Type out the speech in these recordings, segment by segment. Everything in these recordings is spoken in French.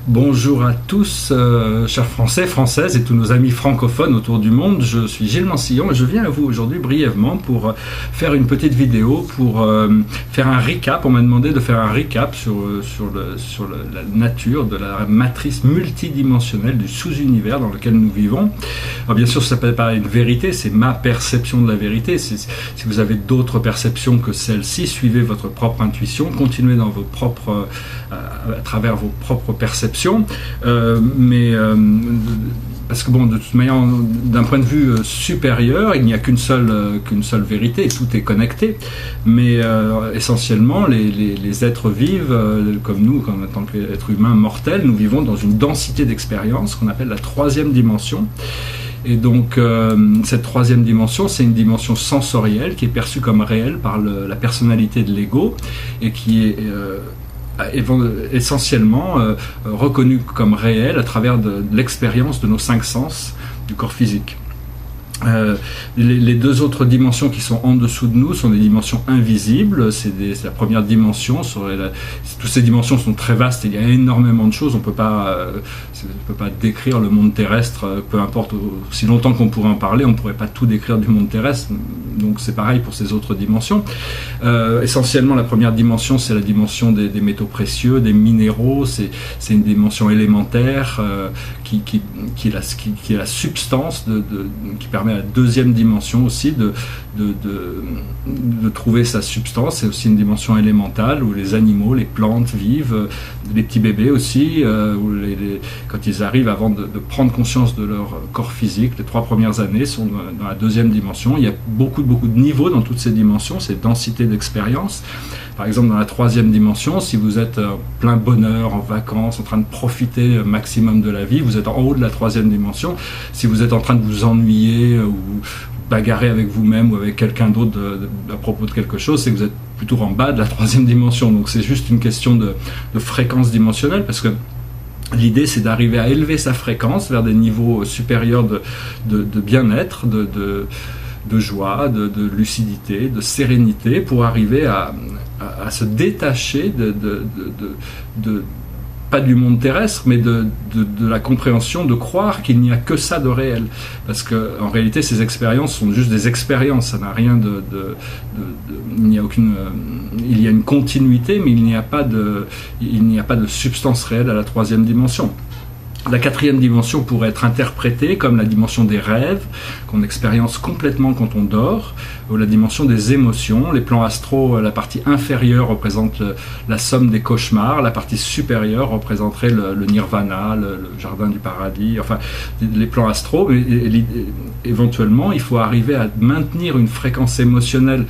Bonjour à tous, chers Français, Françaises et tous nos amis francophones autour du monde. Je suis Gilles Mansillon et je viens à vous aujourd'hui brièvement pour faire une petite vidéo, pour faire un recap. On m'a demandé de faire un recap sur la nature de la matrice multidimensionnelle du sous-univers dans lequel nous vivons. Alors bien sûr, ça s'appelle pas une vérité, c'est ma perception de la vérité. Si vous avez d'autres perceptions que celle-ci, suivez votre propre intuition, continuez dans vos propres, à travers vos propres perceptions. Parce que bon, de toute manière, d'un point de vue supérieur, il n'y a qu'une seule vérité, tout est connecté. Mais essentiellement, les êtres vivent, comme nous, en tant qu'êtres humains mortels, nous vivons dans une densité d'expérience qu'on appelle la troisième dimension. Et donc, cette troisième dimension, c'est une dimension sensorielle qui est perçue comme réelle par la personnalité de l'ego et qui est essentiellement reconnu comme réel à travers de l'expérience de nos 5 sens du corps physique. Les deux autres dimensions qui sont en dessous de nous sont des dimensions invisibles. C'est la première dimension. Toutes ces dimensions sont très vastes, il y a énormément de choses. On peut pas décrire le monde terrestre, peu importe, aussi longtemps qu'on pourrait en parler, on ne pourrait pas tout décrire du monde terrestre. Donc c'est pareil pour ces autres dimensions. Essentiellement, la première dimension, c'est la dimension des métaux précieux, des minéraux. C'est une dimension élémentaire qui est la substance qui permet à la deuxième dimension aussi de trouver sa substance. C'est aussi une dimension élémentale où les animaux, les plantes vivent, les petits bébés aussi, quand ils arrivent avant de prendre conscience de leur corps physique, les 3 premières années sont dans la deuxième dimension. Il y a beaucoup de niveaux dans toutes ces dimensions, c'est densité d'expérience. Par exemple, dans la 3e dimension, si vous êtes plein bonheur, en vacances, en train de profiter maximum de la vie, vous êtes en haut de la 3e dimension. Si vous êtes en train de vous ennuyer ou bagarrer avec vous-même ou avec quelqu'un d'autre à propos de quelque chose, c'est que vous êtes plutôt en bas de la 3e dimension. Donc c'est juste une question de fréquence dimensionnelle, parce que l'idée, c'est d'arriver à élever sa fréquence vers des niveaux supérieurs de bien-être, de joie, de lucidité, de sérénité, pour arriver à se détacher pas du monde terrestre, mais de la compréhension de croire qu'il n'y a que ça de réel. Parce qu'en réalité, ces expériences sont juste des expériences, ça n'a rien il y a une continuité, mais il n'y a pas de substance réelle à la 3e dimension. La 4e dimension pourrait être interprétée comme la dimension des rêves, qu'on expérience complètement quand on dort, ou la dimension des émotions. Les plans astraux, la partie inférieure représente la somme des cauchemars, la partie supérieure représenterait le nirvana, le jardin du paradis, enfin les plans astraux. Mais éventuellement, il faut arriver à maintenir une fréquence émotionnelle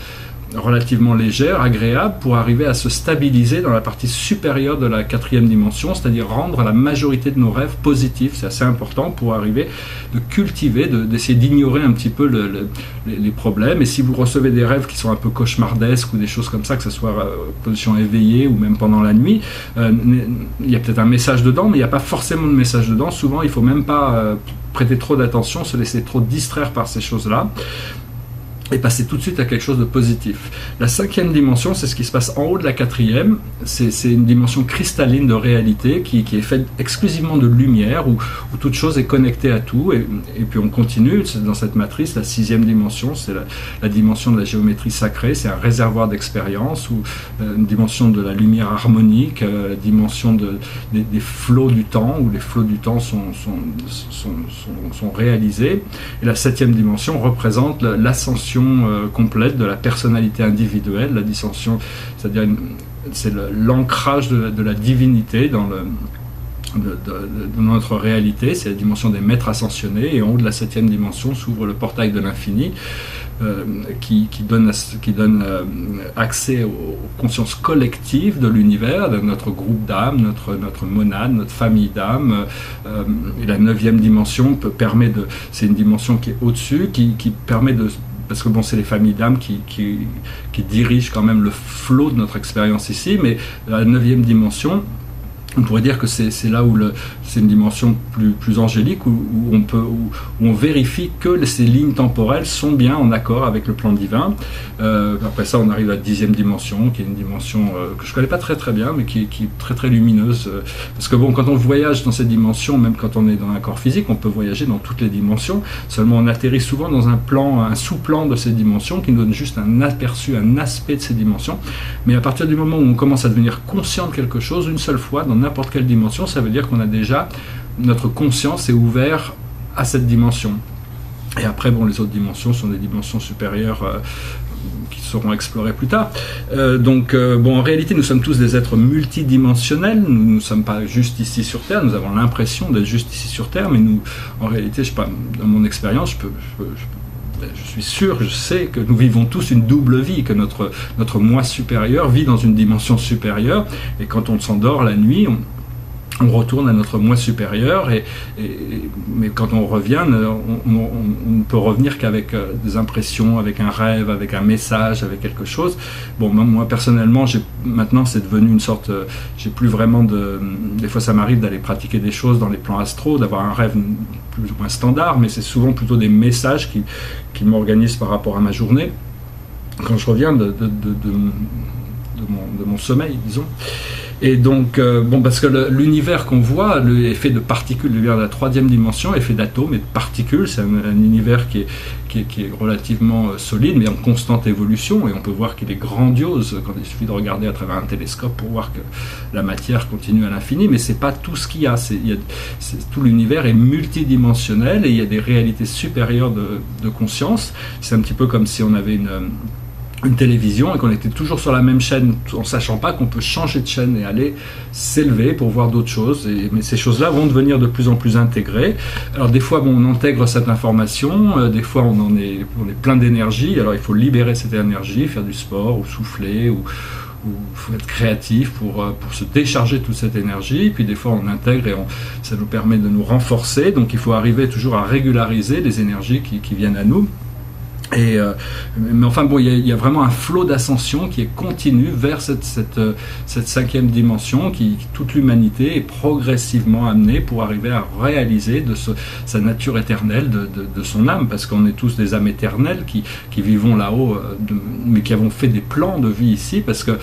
relativement légère, agréable, pour arriver à se stabiliser dans la partie supérieure de la 4e dimension, c'est-à-dire rendre la majorité de nos rêves positifs. C'est assez important pour arriver de cultiver, d'essayer d'ignorer un petit peu les problèmes. Et si vous recevez des rêves qui sont un peu cauchemardesques ou des choses comme ça, que ce soit position éveillée ou même pendant la nuit, il y a peut-être un message dedans, mais il n'y a pas forcément de message dedans. Souvent, il ne faut même pas prêter trop d'attention, se laisser trop distraire par ces choses-là, et passer tout de suite à quelque chose de positif. La 5e dimension, c'est ce qui se passe en haut de la 4e. C'est une dimension cristalline de réalité qui est faite exclusivement de lumière, où toute chose est connectée à tout. Et puis on continue dans cette matrice. La 6e dimension, c'est la dimension de la géométrie sacrée. C'est un réservoir d'expérience, ou une dimension de la lumière harmonique, la dimension des flots du temps, où les flots du temps sont réalisés. Et la 7e dimension représente l'ascension complète de la personnalité individuelle, la dissension, c'est-à-dire c'est l'ancrage de la divinité dans de notre réalité. C'est la dimension des maîtres ascensionnés, et en haut de la 7e dimension s'ouvre le portail de l'infini, qui donne accès aux consciences collectives de l'univers, de notre groupe d'âmes, notre monade, notre famille d'âmes. Et la 9e dimension c'est une dimension qui est au-dessus, qui permet parce que bon, c'est les familles d'âmes qui dirigent quand même le flot de notre expérience ici, mais la 9e dimension On pourrait dire que c'est là où c'est une dimension plus angélique, où on vérifie que ces lignes temporelles sont bien en accord avec le plan divin. Après ça, on arrive à la 10e dimension, qui est une dimension que je ne connais pas très bien, mais qui est très très lumineuse. Parce que bon, quand on voyage dans cette dimension, même quand on est dans un corps physique, on peut voyager dans toutes les dimensions. Seulement, on atterrit souvent dans un sous-plan de ces dimensions qui nous donne juste un aperçu, un aspect de ces dimensions. Mais à partir du moment où on commence à devenir conscient de quelque chose, une seule fois, dans n'importe quelle dimension, ça veut dire qu'on a déjà, notre conscience est ouverte à cette dimension. Et après, bon, les autres dimensions sont des dimensions supérieures qui seront explorées plus tard. Bon, en réalité, nous sommes tous des êtres multidimensionnels. Nous ne sommes pas juste ici sur Terre. Nous avons l'impression d'être juste ici sur Terre, mais nous, en réalité, je sais pas, dans mon expérience, je suis sûr, je sais que nous vivons tous une double vie, que notre moi supérieur vit dans une dimension supérieure, et quand on s'endort la nuit, on retourne à notre moi supérieur, mais quand on revient, on ne peut revenir qu'avec des impressions, avec un rêve, avec un message, avec quelque chose. Bon, moi personnellement, maintenant c'est devenu une sorte, j'ai plus vraiment des fois ça m'arrive d'aller pratiquer des choses dans les plans astraux, d'avoir un rêve plus ou moins standard, mais c'est souvent plutôt des messages qui m'organisent par rapport à ma journée, quand je reviens de mon sommeil, disons. Et donc, parce que l'univers qu'on voit est fait de particules, l'univers de la 3e dimension est fait d'atomes et de particules. C'est un univers qui est relativement solide, mais en constante évolution, et on peut voir qu'il est grandiose quand il suffit de regarder à travers un télescope pour voir que la matière continue à l'infini, mais c'est pas tout ce qu'il y a. Tout l'univers est multidimensionnel, et il y a des réalités supérieures de conscience. C'est un petit peu comme si on avait une télévision et qu'on était toujours sur la même chaîne en sachant pas qu'on peut changer de chaîne et aller s'élever pour voir d'autres choses, mais ces choses-là vont devenir de plus en plus intégrées. Alors des fois on intègre cette information, des fois on est plein d'énergie, alors il faut libérer cette énergie, faire du sport ou souffler ou faut être créatif pour se décharger toute cette énergie, puis des fois on intègre et ça nous permet de nous renforcer, donc il faut arriver toujours à régulariser les énergies qui viennent à nous. Mais enfin bon, il y a vraiment un flot d'ascension qui est continu vers cette 5e dimension qui toute l'humanité est progressivement amenée pour arriver à réaliser sa nature éternelle de son âme, parce qu'on est tous des âmes éternelles qui vivons là-haut, mais qui avons fait des plans de vie ici, parce que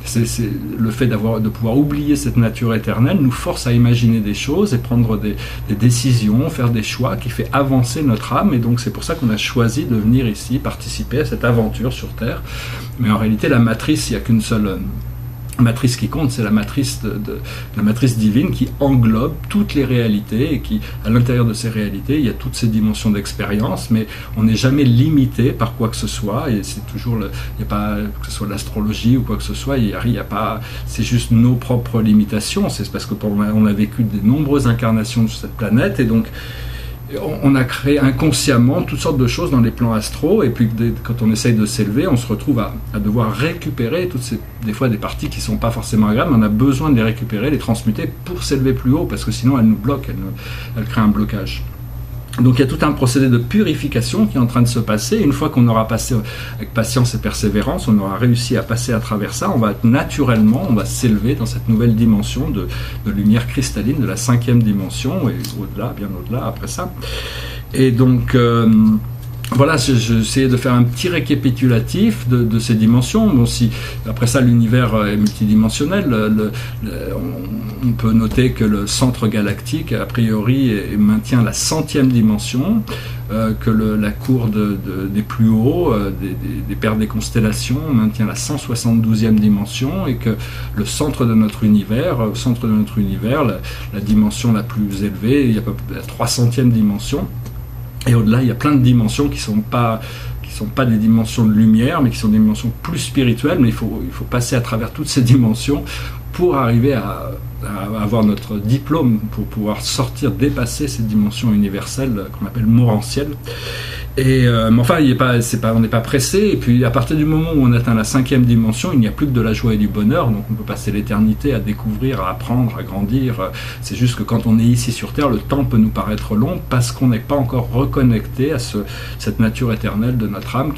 c'est le fait de pouvoir oublier cette nature éternelle nous force à imaginer des choses et prendre des décisions, faire des choix qui fait avancer notre âme, et donc c'est pour ça qu'on a choisi de venir ici participer à cette aventure sur Terre. Mais en réalité, la matrice, il n'y a qu'une seule matrice qui compte, c'est la matrice la matrice divine qui englobe toutes les réalités, et qui, à l'intérieur de ces réalités, il y a toutes ces dimensions d'expérience, mais on n'est jamais limité par quoi que ce soit, et c'est toujours il n'y a pas, que ce soit l'astrologie ou quoi que ce soit, il y a pas, c'est juste nos propres limitations. C'est parce que on a vécu de nombreuses incarnations sur cette planète, et donc on a créé inconsciemment toutes sortes de choses dans les plans astraux, et puis quand on essaye de s'élever, on se retrouve à devoir récupérer des fois des parties qui ne sont pas forcément agréables, mais on a besoin de les récupérer, les transmuter pour s'élever plus haut, parce que sinon elles nous bloquent, elles créent un blocage. Donc il y a tout un procédé de purification qui est en train de se passer. Une fois qu'on aura passé avec patience et persévérance, on aura réussi à passer à travers ça, on va s'élever dans cette nouvelle dimension de lumière cristalline de la 5e dimension, et au-delà, bien au-delà après ça. Et donc voilà, j'ai essayé de faire un petit récapitulatif de ces dimensions. Bon, après ça, l'univers est multidimensionnel. On peut noter que le centre galactique, a priori, maintient la 100e dimension, que la cour des plus hauts, des pères des constellations, maintient la 172e dimension, et que le centre de notre univers, la dimension la plus élevée, il y a la 300e dimension. Et au-delà, il y a plein de dimensions qui sont pas des dimensions de lumière, mais qui sont des dimensions plus spirituelles. Mais il faut passer à travers toutes ces dimensions pour arriver à avoir notre diplôme, pour pouvoir dépasser ces dimensions universelles qu'on appelle morantielles. Mais enfin, on n'est pas pressé. Et puis, à partir du moment où on atteint la 5e dimension, il n'y a plus que de la joie et du bonheur. Donc, on peut passer l'éternité à découvrir, à apprendre, à grandir. C'est juste que quand on est ici sur Terre, le temps peut nous paraître long parce qu'on n'est pas encore reconnecté à cette nature éternelle de notre âme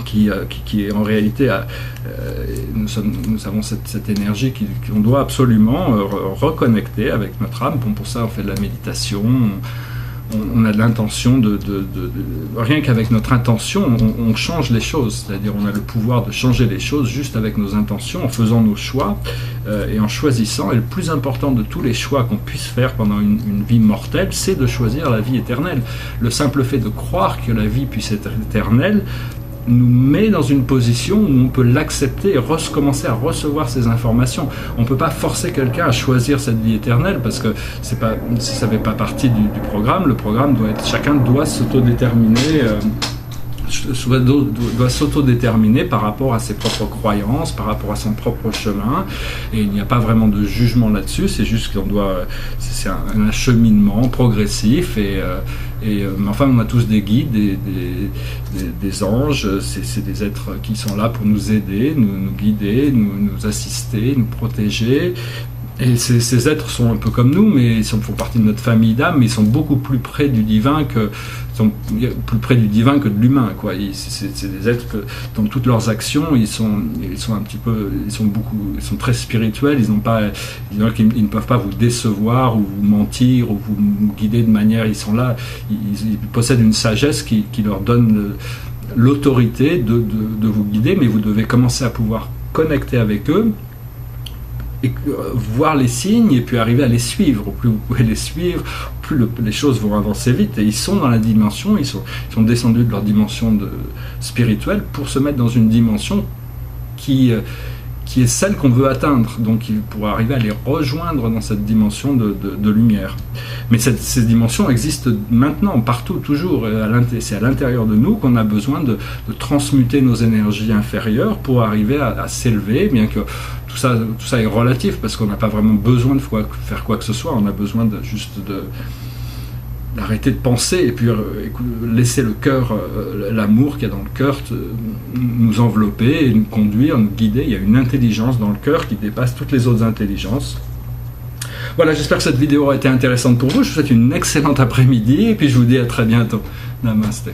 qui est en réalité, nous avons cette énergie qu'on doit absolument reconnecter avec notre âme. Bon, pour ça, on fait de la méditation. On a de l'intention rien qu'avec notre intention, on change les choses, c'est-à-dire on a le pouvoir de changer les choses juste avec nos intentions, en faisant nos choix et en choisissant. Et le plus important de tous les choix qu'on puisse faire pendant une vie mortelle, c'est de choisir la vie éternelle. Le simple fait de croire que la vie puisse être éternelle nous met dans une position où on peut l'accepter et recommencer à recevoir ces informations. On ne peut pas forcer quelqu'un à choisir cette vie éternelle parce que si ça ne fait pas partie du programme, le programme doit être, chacun doit s'autodéterminer, doit s'autodéterminer par rapport à ses propres croyances, par rapport à son propre chemin, et il n'y a pas vraiment de jugement là-dessus, c'est juste qu'on doit, c'est un cheminement progressif, mais enfin on a tous des guides, des anges, c'est des êtres qui sont là pour nous aider, nous guider, nous assister, nous protéger. Et ces êtres sont un peu comme nous, mais ils font partie de notre famille d'âme, mais ils sont beaucoup plus près du divin que de l'humain, quoi. C'est des êtres que, dans toutes leurs actions, ils sont très spirituels. Ils ne peuvent pas vous décevoir ou vous mentir ou vous guider de manière. Ils sont là. Ils possèdent une sagesse qui leur donne l'autorité de vous guider, mais vous devez commencer à pouvoir connecter avec eux. Et voir les signes et puis arriver à les suivre. Au plus vous pouvez les suivre, plus les choses vont avancer vite. Et ils sont dans la dimension, ils sont descendus de leur dimension spirituelle pour se mettre dans une dimension qui est celle qu'on veut atteindre. Donc pour arriver à les rejoindre dans cette dimension de lumière. Mais ces dimensions existent maintenant, partout, toujours. C'est à l'intérieur de nous qu'on a besoin de transmuter nos énergies inférieures pour arriver à s'élever, bien que tout ça est relatif, parce qu'on n'a pas vraiment besoin de faire quoi que ce soit. On a besoin d'arrêter de penser et puis laisser le cœur, l'amour qu'il y a dans le cœur nous envelopper et nous conduire, nous guider. Il y a une intelligence dans le cœur qui dépasse toutes les autres intelligences. Voilà, j'espère que cette vidéo aura été intéressante pour vous. Je vous souhaite une excellente après-midi et puis je vous dis à très bientôt. Namasté.